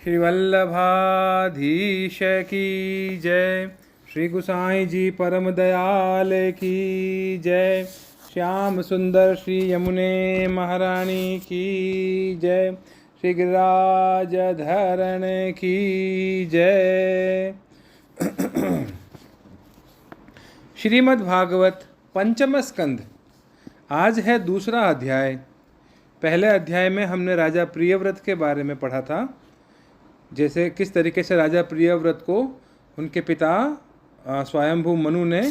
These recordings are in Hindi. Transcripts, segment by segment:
श्री वल्लभाधीश की जय। श्री गुसाई जी परम दयाल की जय। श्याम सुंदर श्री यमुने महारानी की जय। श्री गिरिराज धरण की जय। श्रीमद् भागवत पंचम स्कंद। आज है दूसरा अध्याय। पहले अध्याय में हमने राजा प्रियव्रत के बारे में पढ़ा था, जैसे किस तरीके से राजा प्रियव्रत को उनके पिता स्वयंभू मनु ने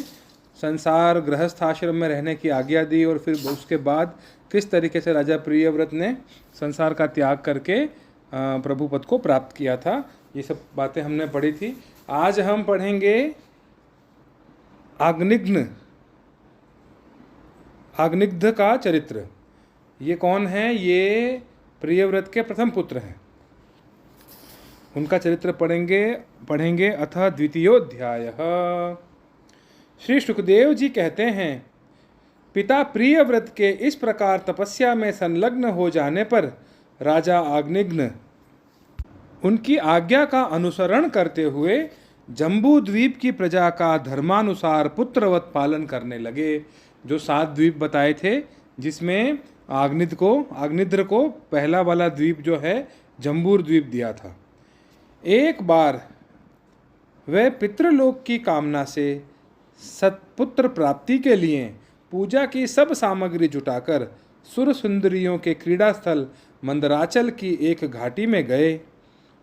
संसार गृहस्थ आश्रम में रहने की आज्ञा दी, और फिर उसके बाद किस तरीके से राजा प्रियव्रत ने संसार का त्याग करके प्रभु पद को प्राप्त किया था। ये सब बातें हमने पढ़ी थी। आज हम पढ़ेंगे आग्निग्ध का चरित्र। ये कौन है? ये प्रियव्रत के प्रथम पुत्र हैं। उनका चरित्र पढ़ेंगे। अथ द्वितीयोध्याय। श्री सुखदेव जी कहते हैं, पिता प्रियव्रत के इस प्रकार तपस्या में संलग्न हो जाने पर राजा आग्निग्न उनकी आज्ञा का अनुसरण करते हुए जम्बू द्वीप की प्रजा का धर्मानुसार पुत्रवत पालन करने लगे। जो 7 द्वीप बताए थे, जिसमें आग्निद्र को पहला वाला द्वीप जो है जम्बूर द्वीप दिया था। एक बार वह पितृलोक की कामना से सत्पुत्र प्राप्ति के लिए पूजा की सब सामग्री जुटाकर सुर सुंदरियों के क्रीड़ा स्थल मंदराचल की एक घाटी में गए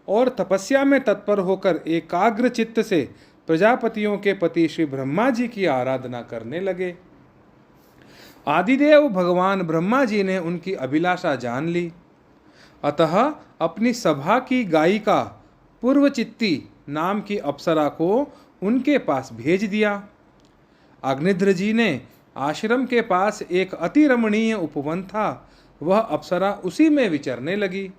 और तपस्या में तत्पर होकर एकाग्र चित्त से प्रजापतियों के पति श्री ब्रह्मा जी की आराधना करने लगे। आदिदेव भगवान ब्रह्मा जी ने उनकी अभिलाषा जान ली, अतः अपनी सभा की गायिका पूर्वचित्ती नाम की अप्सरा को उनके पास भेज दिया। अग्निध्र जी ने आश्रम के पास एक अति रमणीय उपवन था, वह अप्सरा उसी में विचरने लगी।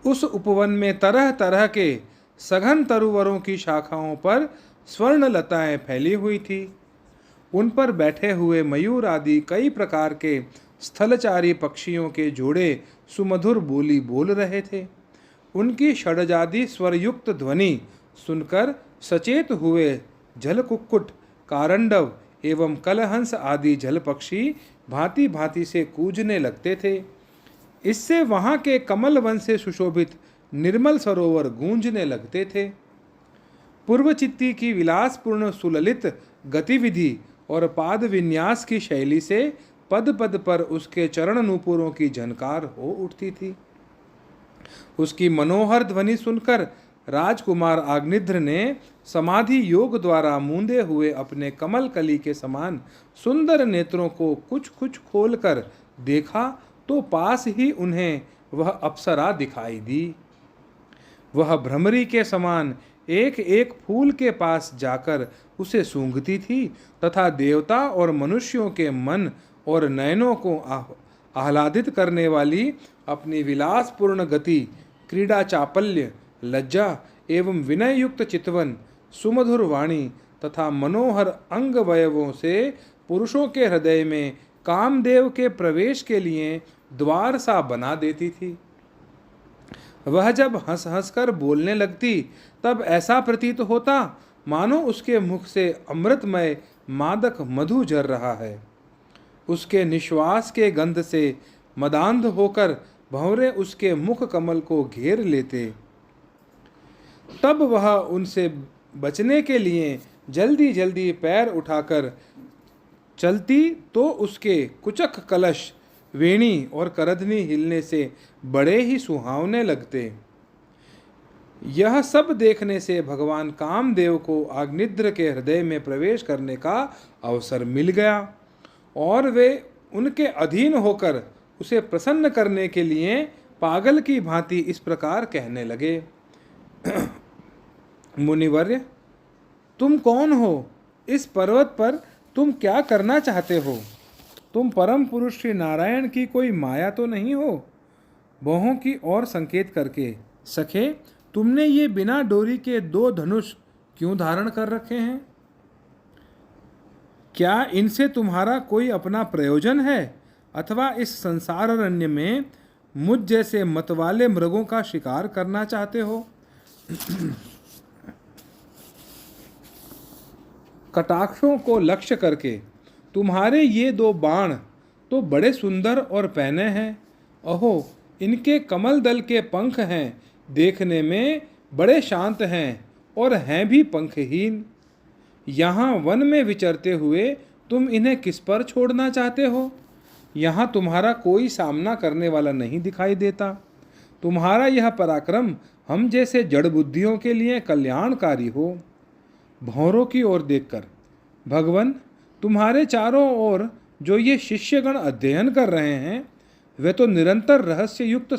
उस उपवन में तरह तरह के सघन तरुवरों की शाखाओं पर स्वर्ण लताएं फैली हुई थी। उन पर बैठे हुए मयूर आदि कई प्रकार के स्थलचारी पक्षियों के जोड़े सुमधुर बोली बोल रहे थे। उनकी षड्जादि स्वरयुक्त ध्वनि सुनकर सचेत हुए जल कुक्कुट, कारंडव एवं कलहंस आदि जल पक्षी भांति भांति से कूजने लगते थे। इससे वहाँ के कमल वन से सुशोभित निर्मल सरोवर गूंजने लगते थे। पूर्वचित्ती की विलासपूर्ण सुललित गतिविधि और पाद विन्यास की शैली से पद पद पर उसके चरण नूपुरों की झनकार हो उठती थी। उसकी मनोहर ध्वनि सुनकर राजकुमार आग्निध्र ने समाधि योग द्वारा मूंदे हुए अपने कमल कली के समान सुंदर नेत्रों को कुछ कुछ खोलकर देखा तो पास ही उन्हें वह अप्सरा दिखाई दी। वह भ्रमरी के समान एक एक फूल के पास जाकर उसे सूंघती थी तथा देवता और मनुष्यों के मन और नयनों को आह्लादित करने वाली अपनी विलासपूर्ण गति, क्रीड़ा चापल्य, लज्जा एवं विनय युक्त चितवन, सुमधुर वाणी तथा मनोहर अंग वयवों से पुरुषों के हृदय में कामदेव के प्रवेश के लिए द्वार सा बना देती थी। वह जब हंस हंस कर बोलने लगती तब ऐसा प्रतीत होता मानो उसके मुख से अमृतमय मादक मधु झर रहा है। उसके निश्वास के गंध से मदांध होकर भंवरे उसके मुख कमल को घेर लेते। तब वह उनसे बचने के लिए जल्दी जल्दी पैर उठाकर चलती तो उसके कुचक कलश, वेणी और करधनी हिलने से बड़े ही सुहावने लगते। यह सब देखने से भगवान कामदेव को आग्निद्र के हृदय में प्रवेश करने का अवसर मिल गया और वे उनके अधीन होकर उसे प्रसन्न करने के लिए पागल की भांति इस प्रकार कहने लगे, मुनिवर्य, तुम कौन हो? इस पर्वत पर तुम क्या करना चाहते हो? तुम परम पुरुष श्री नारायण की कोई माया तो नहीं हो? बाहों की ओर संकेत करके, सखे, तुमने ये बिना डोरी के 2 धनुष क्यों धारण कर रखे हैं? क्या इनसे तुम्हारा कोई अपना प्रयोजन है अथवा इस संसार अरण्य में मुझ जैसे मतवाले मृगों का शिकार करना चाहते हो? कटाक्षों को लक्ष्य करके तुम्हारे ये दो बाण तो बड़े सुंदर और पैने हैं। अहो, इनके कमल दल के पंख हैं, देखने में बड़े शांत हैं और हैं भी पंखहीन। यहाँ वन में विचरते हुए तुम इन्हें किस पर छोड़ना चाहते हो? यहाँ तुम्हारा कोई सामना करने वाला नहीं दिखाई देता। तुम्हारा यह पराक्रम हम जैसे जड़ बुद्धियों के लिए कल्याणकारी हो। भौरों की ओर देखकर, भगवन, तुम्हारे चारों ओर जो ये शिष्यगण अध्ययन कर रहे हैं, वे तो निरंतर रहस्य युक्त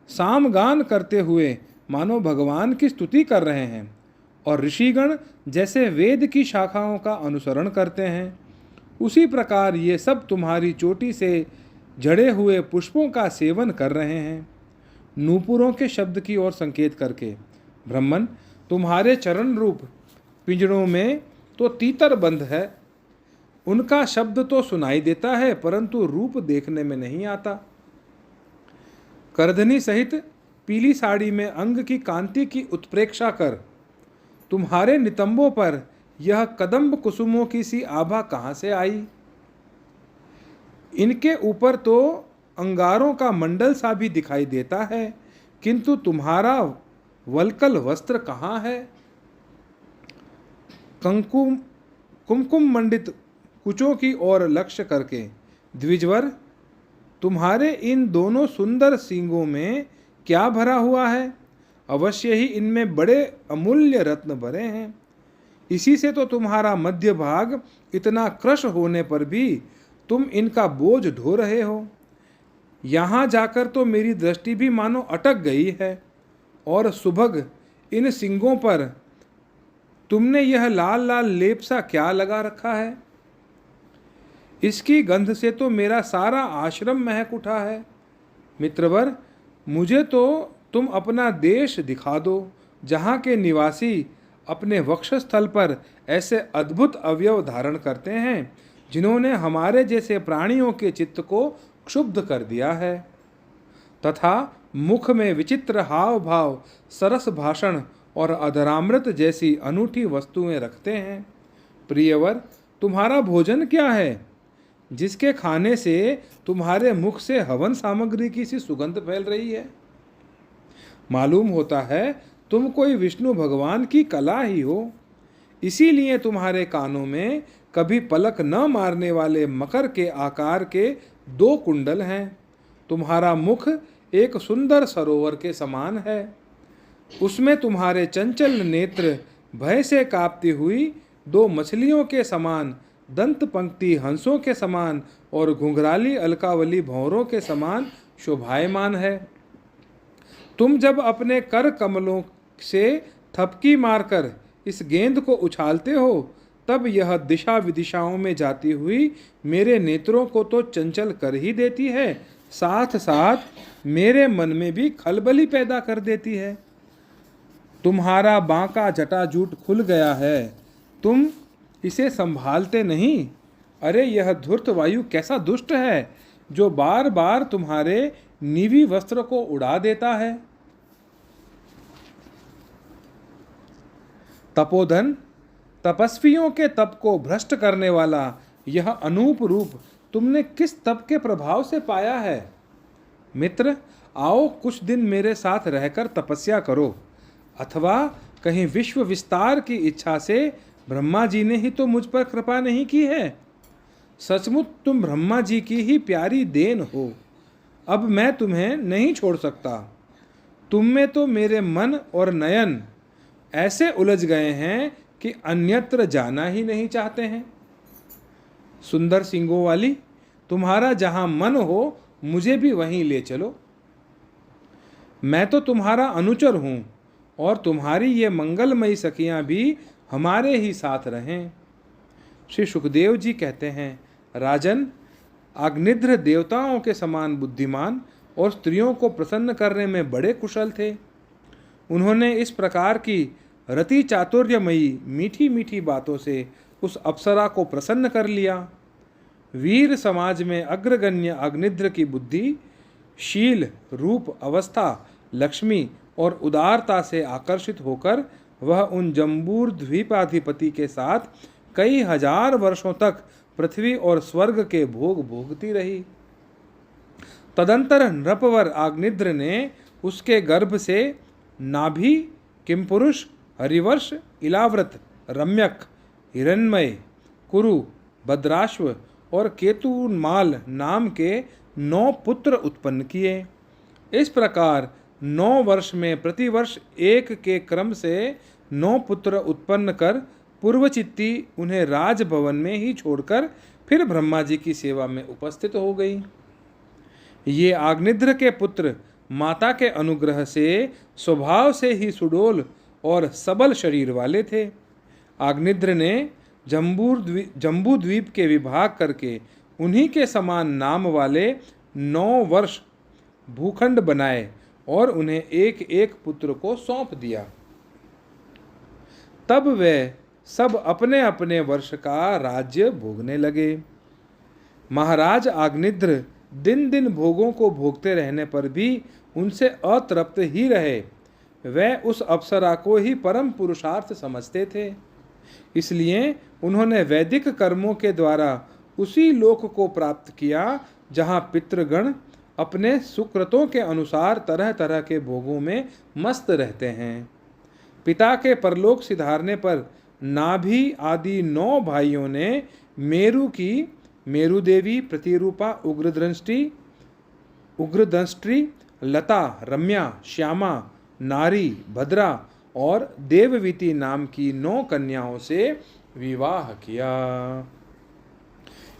सामगान करते हुए मानो भगवान की स्तुति कर रहे हैं, और ऋषिगण जैसे वेद की शाखाओं का अनुसरण करते हैं, उसी प्रकार ये सब तुम्हारी चोटी से झड़े हुए पुष्पों का सेवन कर रहे हैं। नूपुरों के शब्द की ओर संकेत करके, ब्रह्मन, तुम्हारे चरण रूप पिंजरों में तो तीतर बंद है। उनका शब्द तो सुनाई देता है, परंतु रूप देखने में नहीं आता। करधनी सहित पीली साड़ी में अंग की कांति की उत्प्रेक्षा कर तुम्हारे नितंबों पर यह कदम्ब कुसुमों की सी आभा कहाँ से आई? इनके ऊपर तो अंगारों का मंडल सा भी दिखाई देता है, किंतु तुम्हारा वल्कल वस्त्र कहाँ है? कुमकुम मंडित कुचों की ओर लक्ष्य करके, द्विजवर, तुम्हारे इन दोनों सुंदर सींगों में क्या भरा हुआ है? अवश्य ही इनमें बड़े अमूल्य रत्न भरे हैं। इसी से तो तुम्हारा मध्य भाग इतना क्रश होने पर भी तुम इनका बोझ ढो रहे हो। यहाँ जाकर तो मेरी दृष्टि भी मानो अटक गई है। और सुभग, इन सींगों पर तुमने यह लाल लाल लेप सा क्या लगा रखा है? इसकी गंध से तो मेरा सारा आश्रम महक उठा है। मित्रवर, मुझे तो तुम अपना देश दिखा दो, जहाँ के निवासी अपने वक्षस्थल पर ऐसे अद्भुत अवयव धारण करते हैं, जिन्होंने हमारे जैसे प्राणियों के चित्त को क्षुब्ध कर दिया है, तथा मुख में विचित्र हाव भाव, सरस भाषण और अधरामृत जैसी अनूठी वस्तुएं रखते हैं। प्रियवर, तुम्हारा भोजन क्या है, जिसके खाने से तुम्हारे मुख से हवन सामग्री की सी सुगंध फैल रही है? मालूम होता है तुम कोई विष्णु भगवान की कला ही हो। इसीलिए तुम्हारे कानों में कभी पलक न मारने वाले मकर के आकार के 2 कुंडल हैं। तुम्हारा मुख एक सुंदर सरोवर के समान है। उसमें तुम्हारे चंचल नेत्र भय से कांपती हुई 2 मछलियों के समान, दंत पंक्ति हंसों के समान और घुंघराली अलकावली भंवरों के समान शोभायमान है। तुम जब अपने कर कमलों से थपकी मारकर इस गेंद को उछालते हो, तब यह दिशा विदिशाओं में जाती हुई मेरे नेत्रों को तो चंचल कर ही देती है, साथ साथ मेरे मन में भी खलबली पैदा कर देती है। तुम्हारा बांका जटाजूट खुल गया है, तुम इसे संभालते नहीं। अरे, यह धूर्त वायु कैसा दुष्ट है, जो बार बार तुम्हारे नीवी वस्त्र को उड़ा देता है। तपोधन, तपस्वियों के तप को भ्रष्ट करने वाला यह अनूप रूप तुमने किस तप के प्रभाव से पाया है? मित्र, आओ कुछ दिन मेरे साथ रहकर तपस्या करो, अथवा कहीं विश्व विस्तार की इच्छा से ब्रह्मा जी ने ही तो मुझ पर कृपा नहीं की है। सचमुच तुम ब्रह्मा जी की ही प्यारी देन हो। अब मैं तुम्हें नहीं छोड़ सकता। तुम में तो मेरे मन और नयन ऐसे उलझ गए हैं कि अन्यत्र जाना ही नहीं चाहते हैं। सुंदर सींगों वाली, तुम्हारा जहाँ मन हो, मुझे भी वहीं ले चलो। मैं तो तुम्हारा अनुचर हूँ, और तुम्हारी ये मंगलमयी सखियाँ भी हमारे ही साथ रहें। श्री सुखदेव जी कहते हैं, राजन, अग्निध्र देवताओं के समान बुद्धिमान और स्त्रियों को प्रसन्न करने में बड़े कुशल थे। उन्होंने इस प्रकार की रति चातुर्यमयी मीठी मीठी बातों से उस अप्सरा को प्रसन्न कर लिया। वीर समाज में अग्रगण्य अग्निध्र की बुद्धि शील, रूप, अवस्था, लक्ष्मी और उदारता से आकर्षित होकर वह उन जम्बूर द्वीपाधिपति के साथ कई हजार वर्षों तक पृथ्वी और स्वर्ग के भोग भोगती रही। तदंतर नृपवर आग्निद्र ने उसके गर्भ से नाभि, किमपुरुष, हरिवर्ष, इलाव्रत, रम्यक, हिरण्मय, कुरु, भद्राश्व और केतुमाल नाम के 9 पुत्र उत्पन्न किए। इस प्रकार 9 वर्ष में प्रतिवर्ष एक के क्रम से 9 पुत्र उत्पन्न कर पूर्वचित्ती उन्हें राजभवन में ही छोड़कर फिर ब्रह्मा जी की सेवा में उपस्थित हो गई। ये आग्निद्र के पुत्र माता के अनुग्रह से स्वभाव से ही सुडोल और सबल शरीर वाले थे। आग्निद्र ने जम्बू द्वीप के विभाग करके उन्हीं के समान नाम वाले 9 वर्ष भूखंड बनाए और उन्हें एक एक पुत्र को सौंप दिया। तब वे सब अपने अपने वर्ष का राज्य भोगने लगे। महाराज आग्निद्र दिन दिन भोगों को भोगते रहने पर भी उनसे अतृप्त ही रहे। वे उस अप्सरा को ही परम पुरुषार्थ समझते थे। इसलिए उन्होंने वैदिक कर्मों के द्वारा उसी लोक को प्राप्त किया जहाँ पितृगण अपने सुकृतों के अनुसार तरह तरह के भोगों में मस्त रहते हैं। पिता के परलोक सिधारने पर नाभि आदि 9 भाइयों ने मेरु की मेरु देवी, प्रतिरूपा, उग्रदंष्ट्री, लता, रम्या, श्यामा, नारी, भद्रा और देववीति नाम की 9 कन्याओं से विवाह किया।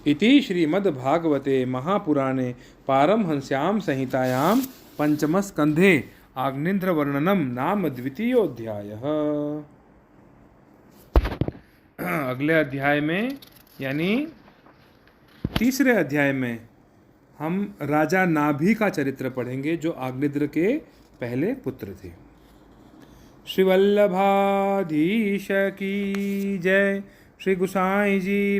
इति श्रीमद्भागवते महापुराणे पारमहंस्यां संहितायां पंचमस्कंधे आग्निद्र वर्णनम नाम द्वितीयोऽध्यायः। अगले अध्याय में यानी तीसरे अध्याय में हम राजा नाभि का चरित्र पढ़ेंगे जो आग्निद्र के पहले पुत्र थे। श्री वल्लभाधीश की जय। श्री गुसाई जी